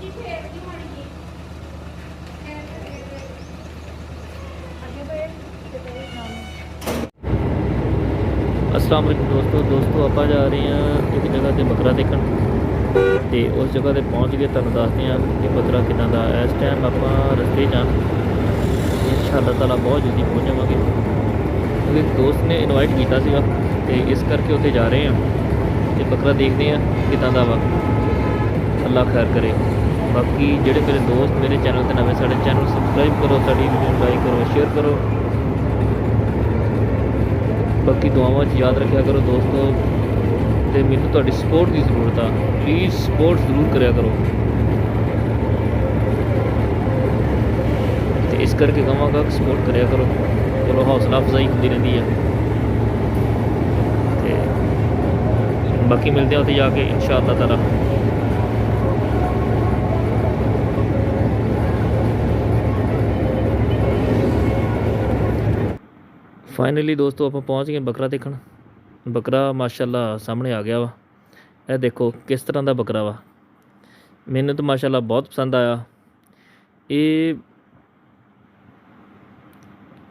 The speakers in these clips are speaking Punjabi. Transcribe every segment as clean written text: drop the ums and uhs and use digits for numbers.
अस्सलाम वालेकुम दोस्तों ਆਪਾਂ जा रहे हैं एक जगह ਤੇ ਬੱਕਰਾ ਦੇਖਣ ਤੇ ਉਸ ਜਗ੍ਹਾ ਤੇ ਪਹੁੰਚ ਗਏ। ਤੁਹਾਨੂੰ ਦੱਸਦੇ ਹਾਂ ਕਿ ਬੱਕਰਾ ਕਿੱਦਾਂ ਦਾ। ਇਸ ਟਾਈਮ ਆਪਾਂ ਰਸਤੇ 'ਚ ਹਾਂ, ਇੰਸ਼ਾਅੱਲਾ ਤਾਲਾ ਬਹੁਤ ਜਲਦੀ ਪਹੁੰਚ ਜਾਵਾਂਗੇ ਕਿਉਂਕਿ ਇੱਕ ਦੋਸਤ ਨੇ ਇਨਵਾਈਟ ਕੀਤਾ ਸੀਗਾ ਤੇ ਇਸ ਕਰਕੇ ਉੱਥੇ ਜਾ ਰਹੇ ਹਾਂ ਤੇ ਬੱਕਰਾ ਦੇਖਦੇ ਹਾਂ ਕਿੱਦਾਂ ਦਾ ਵਾ। ਅੱਲਾ ਖੈਰ ਕਰੇ। ਬਾਕੀ ਜਿਹੜੇ ਮੇਰੇ ਦੋਸਤ ਮੇਰੇ ਚੈਨਲ ਤੇ ਨਵੇਂ, ਸਾਡੇ ਚੈਨਲ ਸਬਸਕ੍ਰਾਈਬ ਕਰੋ, ਸਾਡੀ ਵੀਡੀਓ ਨੂੰ ਲਾਈਕ ਕਰੋ, ਸ਼ੇਅਰ ਕਰੋ। ਬਾਕੀ ਦੁਆਵਾਂ 'ਚ ਯਾਦ ਰੱਖਿਆ ਕਰੋ ਦੋਸਤੋ, ਤੇ ਮੈਨੂੰ ਤੁਹਾਡੀ ਸਪੋਰਟ ਦੀ ਜ਼ਰੂਰਤ ਆ। ਪਲੀਜ਼ ਸਪੋਰਟ ਜ਼ਰੂਰ ਕਰਿਆ ਕਰੋ। ਤੇ ਇਸ ਕਰਕੇ ਕਹਾਂਗਾ ਕਿ ਸਪੋਰਟ ਕਰਿਆ ਕਰੋ। ਚਲੋ ਹੌਸਲਾ ਅਫਜ਼ਾਈ ਹੁੰਦੀ ਰਹਿੰਦੀ ਹੈ। ਤੇ ਬਾਕੀ ਮਿਲਦੇ ਹਾਂ ਉੱਥੇ ਜਾ ਕੇ ਇੰਸ਼ਾਅੱਲਾ ਤਾਲਾ। ਫਾਈਨਲੀ ਦੋਸਤੋ ਆਪਾਂ ਪਹੁੰਚ ਗਏ ਬੱਕਰਾ ਦੇਖਣ। ਬੱਕਰਾ ਮਾਸ਼ਾਅੱਲਾ ਸਾਹਮਣੇ ਆ ਗਿਆ ਵਾ। ਇਹ ਦੇਖੋ ਕਿਸ ਤਰ੍ਹਾਂ ਦਾ ਬੱਕਰਾ ਵਾ। ਮੈਨੂੰ ਤਾਂ ਮਾਸ਼ਾਅੱਲਾ ਬਹੁਤ ਪਸੰਦ ਆਇਆ। ਇਹ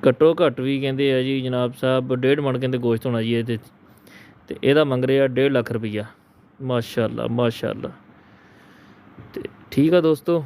ਘੱਟੋ ਘੱਟ ਵੀ ਕਹਿੰਦੇ ਆ ਜੀ ਜਨਾਬ ਸਾਹਿਬ 1.5 ਮਣ ਕਹਿੰਦੇ ਗੋਸ਼ਤ ਹੋਣਾ ਜੀ ਇਹਦੇ, ਅਤੇ ਇਹਦਾ ਮੰਗ ਰਿਹਾ 1.5 ਲੱਖ ਰੁਪਈਆ। ਮਾਸ਼ਾਅੱਲਾ ਮਾਸ਼ਾਅੱਲਾ। ਅਤੇ ਠੀਕ ਆ ਦੋਸਤੋ।